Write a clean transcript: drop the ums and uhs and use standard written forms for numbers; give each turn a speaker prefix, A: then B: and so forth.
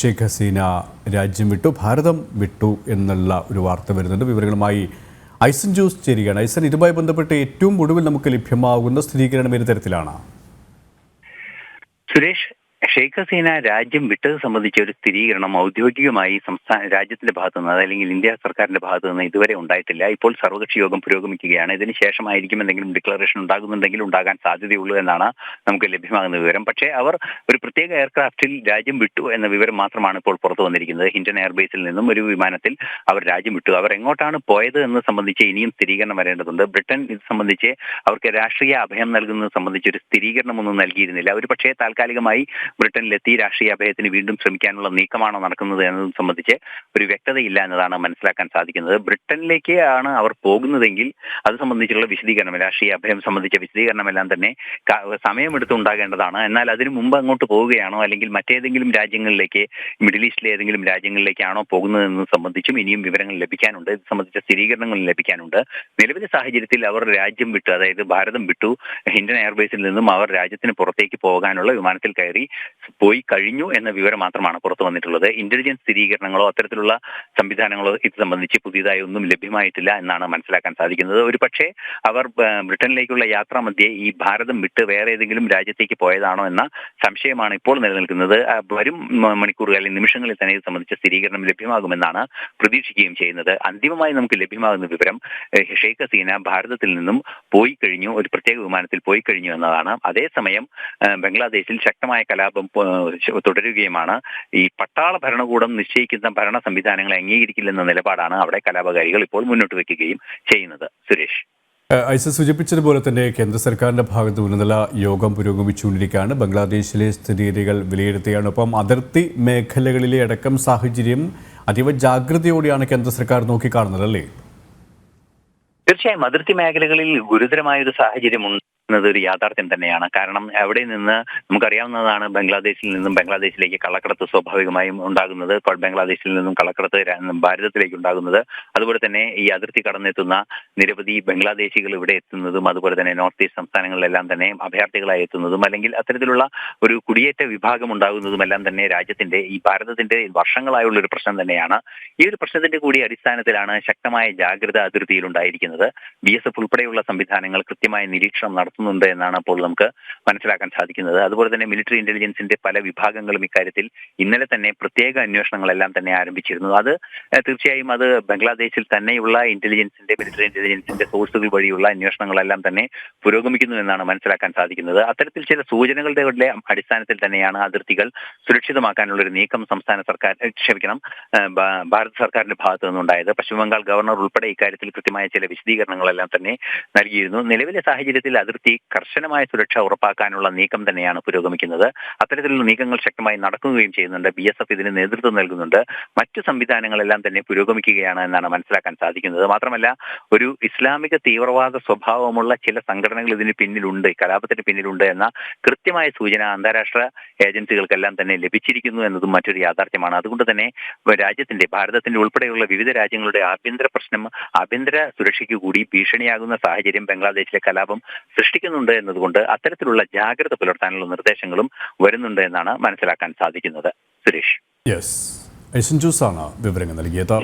A: ഷെയ്ഖ് ഹസീന രാജ്യം വിട്ടു, ഭാരതം വിട്ടു എന്നുള്ള ഒരു വാർത്ത വരുന്നുണ്ട്. വിവരങ്ങളുമായി ഐസൻ ജോസ് ചേരുകയാണ്. ഐസൻ, ഇതുമായി ബന്ധപ്പെട്ട് ഏറ്റവും ഒടുവിൽ നമുക്ക് ലഭ്യമാകുന്ന സ്ഥിരീകരണം ഏത് തരത്തിലാണ്?
B: സുരേഷ്, ഷെയ്ഖ് ഹസീന രാജ്യം വിട്ടത് സംബന്ധിച്ച ഒരു സ്ഥിരീകരണം ഔദ്യോഗികമായി രാജ്യത്തിന്റെ ഭാഗത്തു നിന്ന്, അല്ലെങ്കിൽ ഇന്ത്യ സർക്കാരിന്റെ ഭാഗത്തു നിന്ന് ഇതുവരെ ഉണ്ടായിട്ടില്ല. ഇപ്പോൾ സർവകക്ഷി യോഗം പുരോഗമിക്കുകയാണ്. ഇതിന് ശേഷമായിരിക്കും എന്തെങ്കിലും ഡിക്ലറേഷൻ ഉണ്ടാകുന്നുണ്ടെങ്കിൽ ഉണ്ടാകാൻ സാധ്യതയുള്ളൂ എന്നാണ് നമുക്ക് ലഭ്യമാകുന്ന വിവരം. പക്ഷേ അവർ ഒരു പ്രത്യേക എയർക്രാഫ്റ്റിൽ രാജ്യം വിട്ടു എന്ന വിവരം മാത്രമാണ് ഇപ്പോൾ പുറത്തു വന്നിരിക്കുന്നത്. ഹിൻഡൻ എയർബേസിൽ നിന്നും ഒരു വിമാനത്തിൽ അവർ രാജ്യം വിട്ടു. അവർ എങ്ങോട്ടാണ് പോയത് എന്ന് സംബന്ധിച്ച് ഇനിയും സ്ഥിരീകരണം വരേണ്ടതുണ്ട്. ബ്രിട്ടൻ ഇത് സംബന്ധിച്ച് അവർക്ക് രാഷ്ട്രീയ അഭയം നൽകുന്നത് സംബന്ധിച്ച് ഒരു സ്ഥിരീകരണമൊന്നും നൽകിയിരുന്നില്ല. ഒരു പക്ഷേ താൽക്കാലികമായി ബ്രിട്ടനിലെത്തി രാഷ്ട്രീയ അഭയത്തിന് വീണ്ടും ശ്രമിക്കാനുള്ള നീക്കമാണോ നടക്കുന്നത് എന്നതും സംബന്ധിച്ച് ഒരു വ്യക്തതയില്ല എന്നതാണ് മനസ്സിലാക്കാൻ സാധിക്കുന്നത്. ബ്രിട്ടനിലേക്ക് ആണ് അവർ പോകുന്നതെങ്കിൽ അത് സംബന്ധിച്ചുള്ള വിശദീകരണം, രാഷ്ട്രീയ അഭയം സംബന്ധിച്ച വിശദീകരണമെല്ലാം തന്നെ സമയമെടുത്ത് ഉണ്ടാകേണ്ടതാണ്. എന്നാൽ അതിനു മുമ്പ് അങ്ങോട്ട് പോവുകയാണോ, അല്ലെങ്കിൽ മറ്റേതെങ്കിലും രാജ്യങ്ങളിലേക്ക്, മിഡിൽ ഈസ്റ്റിലെ ഏതെങ്കിലും രാജ്യങ്ങളിലേക്കാണോ പോകുന്നതെന്ന് സംബന്ധിച്ചും ഇനിയും വിവരങ്ങൾ ലഭിക്കാനുണ്ട്. ഇത് സംബന്ധിച്ച സ്ഥിരീകരണങ്ങൾ ലഭിക്കാനുണ്ട്. നിലവിലെ സാഹചര്യത്തിൽ അവർ രാജ്യം വിട്ടു, അതായത് ഭാരതം വിട്ടു, ഹിൻഡൻ എയർബേസിൽ നിന്നും അവർ രാജ്യത്തിന് പുറത്തേക്ക് പോകാനുള്ള വിമാനത്തിൽ കയറി പോയി കഴിഞ്ഞു എന്ന വിവരം മാത്രമാണ് പുറത്തു വന്നിട്ടുള്ളത്. ഇന്റലിജൻസ് സ്ഥിരീകരണങ്ങളോ അത്തരത്തിലുള്ള സംവിധാനങ്ങളോ ഇത് സംബന്ധിച്ച് പുതിയതായി ഒന്നും ലഭ്യമായിട്ടില്ല എന്നാണ് മനസ്സിലാക്കാൻ സാധിക്കുന്നത്. ഒരു പക്ഷേ അവർ ബ്രിട്ടനിലേക്കുള്ള യാത്രാമധ്യേ ഈ ഭാരതം വിട്ട് വേറെ ഏതെങ്കിലും രാജ്യത്തേക്ക് പോയതാണോ എന്ന സംശയമാണ് ഇപ്പോൾ നിലനിൽക്കുന്നത്. വരും മണിക്കൂറുകൾ അല്ലെങ്കിൽ നിമിഷങ്ങളിൽ തന്നെ ഇത് സംബന്ധിച്ച സ്ഥിരീകരണം ലഭ്യമാകുമെന്നാണ് പ്രതീക്ഷിക്കുകയും ചെയ്യുന്നത്. അന്തിമമായി നമുക്ക് ലഭ്യമാകുന്ന വിവരം ഷെയ്ഖ് ഹസീന ഭാരതത്തിൽ നിന്നും പോയി കഴിഞ്ഞു, ഒരു പ്രത്യേക വിമാനത്തിൽ പോയി കഴിഞ്ഞു എന്നതാണ്. അതേസമയം ബംഗ്ലാദേശിൽ ശക്തമായ കലാപം തുടരുകയുമാണ്. ഈ പട്ടാള ഭരണകൂടം നിശ്ചയിക്കുന്ന ഭരണ സംവിധാനങ്ങളെ അംഗീകരിക്കില്ലെന്ന നിലപാടാണ് അവിടെ കലാപകാരികൾ ഇപ്പോൾ മുന്നോട്ട് വയ്ക്കുകയും ചെയ്യുന്നത്. സുരേഷ്,
A: ഐസൻ സൂചിപ്പിച്ചതുപോലെ തന്നെ കേന്ദ്ര സർക്കാരിന്റെ ഭാഗത്ത് ഉന്നതല യോഗം പുരോഗമിച്ചുകൊണ്ടിരിക്കുകയാണ്. ബംഗ്ലാദേശിലെ സ്ഥിതിഗതികൾ വിലയിരുത്തുകയാണ്. ഒപ്പം അതിർത്തി മേഖലകളിലെ അടക്കം സാഹചര്യം അതീവ ജാഗ്രതയോടെയാണ് കേന്ദ്ര സർക്കാർ നോക്കിക്കാണുന്നത്, അല്ലേ?
B: തീർച്ചയായും അതിർത്തി മേഖലകളിൽ ഗുരുതരമായൊരു സാഹചര്യമുണ്ട് എന്നത് ഒരു യാഥാർത്ഥ്യം തന്നെയാണ്. കാരണം അവിടെ നിന്ന് നമുക്കറിയാവുന്നതാണ്, ബംഗ്ലാദേശിൽ നിന്നും ബംഗ്ലാദേശിലേക്ക് കള്ളക്കടത്ത് സ്വാഭാവികമായും ഉണ്ടാകുന്നത്, ബംഗ്ലാദേശിൽ നിന്നും കള്ളക്കടത്ത് ഭാരതത്തിലേക്ക് ഉണ്ടാകുന്നത്, അതുപോലെ തന്നെ ഈ അതിർത്തി കടന്നെത്തുന്ന നിരവധി ബംഗ്ലാദേശികൾ ഇവിടെ എത്തുന്നതും, അതുപോലെ തന്നെ നോർത്ത് ഈസ്റ്റ് സംസ്ഥാനങ്ങളിലെല്ലാം തന്നെ അഭയാർത്ഥികളായി എത്തുന്നതും, അല്ലെങ്കിൽ അത്തരത്തിലുള്ള ഒരു കുടിയേറ്റ വിഭാഗം ഉണ്ടാകുന്നതും എല്ലാം തന്നെ രാജ്യത്തിന്റെ, ഈ ഭാരതത്തിന്റെ വർഷങ്ങളായുള്ള ഒരു പ്രശ്നം തന്നെയാണ്. ഈ ഒരു പ്രശ്നത്തിന്റെ കൂടി അടിസ്ഥാനത്തിലാണ് ശക്തമായ ജാഗ്രത അതിർത്തിയിൽ ഉണ്ടായിരിക്കുന്നത്. BSF ഉൾപ്പെടെയുള്ള സംവിധാനങ്ങൾ കൃത്യമായ നിരീക്ഷണം നടത്തുന്നുണ്ട് എന്നാണ് അപ്പോൾ നമുക്ക് മനസ്സിലാക്കാൻ സാധിക്കുന്നത്. അതുപോലെ തന്നെ മിലിറ്ററി ഇന്റലിജൻസിന്റെ പല വിഭാഗങ്ങളും ഇക്കാര്യത്തിൽ ഇന്നലെ തന്നെ പ്രത്യേക അന്വേഷണങ്ങളെല്ലാം തന്നെ ആരംഭിച്ചിരുന്നു. അത് തീർച്ചയായും അത് ബംഗ്ലാദേശിൽ തന്നെയുള്ള മിലിറ്ററി ഇന്റലിജൻസിന്റെ സോഴ്സുകൾ വഴിയുള്ള അന്വേഷണങ്ങളെല്ലാം തന്നെ പുരോഗമിക്കുന്നു എന്നാണ് മനസ്സിലാക്കാൻ സാധിക്കുന്നത്. അത്തരത്തിൽ ചില സൂചനകളുടെ അടിസ്ഥാനത്തിൽ തന്നെയാണ് അതിർത്തികൾ സുരക്ഷിതമാക്കാനുള്ള ഒരു നീക്കം ഭാരത സർക്കാരിന്റെ ഭാഗത്തു നിന്നുണ്ടായത്. പശ്ചിമബംഗാൾ ഗവർണർ ഉൾപ്പെടെ ഇക്കാര്യത്തിൽ കൃത്യമായ ചില വിശദീകരണങ്ങളെല്ലാം തന്നെ നൽകിയിരുന്നു. നിലവിലെ സാഹചര്യത്തിൽ അതിർത്തി കർശനമായ സുരക്ഷ ഉറപ്പാക്കാനുള്ള നീക്കം തന്നെയാണ് പുരോഗമിക്കുന്നത്. അത്തരത്തിലുള്ള നീക്കങ്ങൾ ശക്തമായി നടക്കുകയും ചെയ്യുന്നുണ്ട്. BSF ഇതിന് നേതൃത്വം നൽകുന്നുണ്ട്. മറ്റു സംവിധാനങ്ങളെല്ലാം തന്നെ പുരോഗമിക്കുകയാണ് എന്നാണ് മനസ്സിലാക്കാൻ സാധിക്കുന്നത്. മാത്രമല്ല, ഒരു ഇസ്ലാമിക തീവ്രവാദ സ്വഭാവമുള്ള ചില സംഘടനകൾ ഇതിന് പിന്നിലുണ്ട്, കലാപത്തിന് പിന്നിലുണ്ട് എന്ന കൃത്യമായ സൂചന അന്താരാഷ്ട്ര ഏജൻസികൾക്കെല്ലാം തന്നെ ലഭിച്ചിരിക്കുന്നു എന്നതും മറ്റൊരു യാഥാർത്ഥ്യമാണ്. അതുകൊണ്ട് തന്നെ ഭാരതത്തിന്റെ ഉൾപ്പെടെയുള്ള വിവിധ രാജ്യങ്ങളുടെ ആഭ്യന്തര സുരക്ഷയ്ക്ക് കൂടി ഭീഷണിയാകുന്ന സാഹചര്യം ബംഗ്ലാദേശിലെ കലാപം സൃഷ്ടിക്കുന്നുണ്ട് എന്നതുകൊണ്ട് അത്തരത്തിലുള്ള ജാഗ്രത പുലർത്താനുള്ള നിർദ്ദേശങ്ങളും വരുന്നുണ്ട് എന്നാണ് മനസ്സിലാക്കാൻ സാധിക്കുന്നത്. സുരേഷ്,
A: ഐസൻ ജോസ് ആണ് വിവരങ്ങൾ നൽകിയത്.